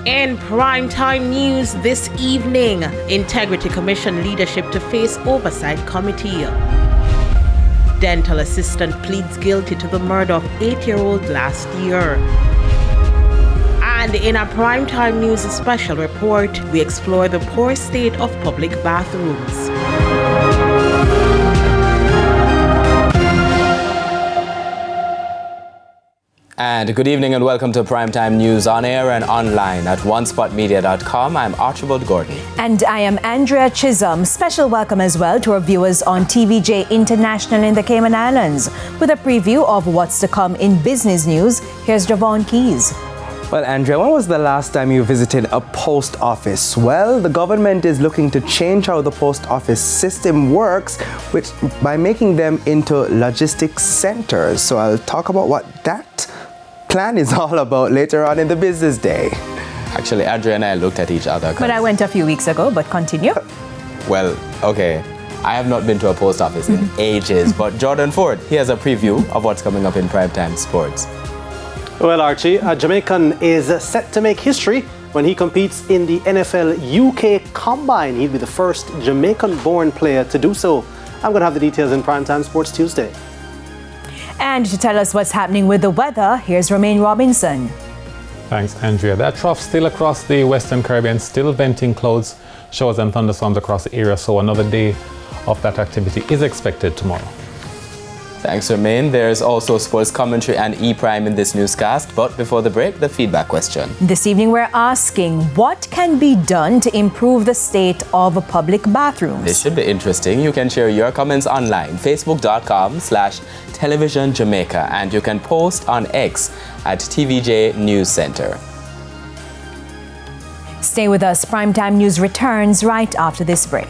In primetime news this evening, Integrity Commission leadership to face oversight committee. Dental assistant pleads guilty to the murder of 8-year-old last year. And in our primetime news special report, we explore the poor state of public bathrooms. And good evening and welcome to Primetime News on air and online at onespotmedia.com. I'm Archibald Gordon. And I am Andrea Chisholm. Special welcome as well to our viewers on TVJ International in the Cayman Islands. With a preview of what's to come in business news, here's Javon Keys. Well, Andrea, when was the last time you visited a post office? Well, the government is looking to change how the post office system works, which by making them into logistics centers. So I'll talk about what that plan is all about later on in the business day. Actually, Andrea and I looked at each other. But I went a few weeks ago, but continue. Well, okay. I have not been to a post office in ages, but Jordan Ford, he has a preview of what's coming up in Primetime Sports. Well, Archie, a Jamaican is set to make history when he competes in the NFL UK Combine. He'll be the first Jamaican-born player to do so. I'm going to have the details in Primetime Sports Tuesday. And to tell us what's happening with the weather, here's Romaine Robinson. Thanks, Andrea. That trough still across the Western Caribbean, still venting clouds, showers and thunderstorms across the area. So another day of that activity is expected tomorrow. Thanks, Romaine. There's also sports commentary and E-Prime in this newscast. But before the break, the feedback question. This evening, we're asking what can be done to improve the state of public bathrooms? This should be interesting. You can share your comments online, facebook.com/televisionjamaica, and you can post on X at TVJ News Center. Stay with us. Primetime News returns right after this break.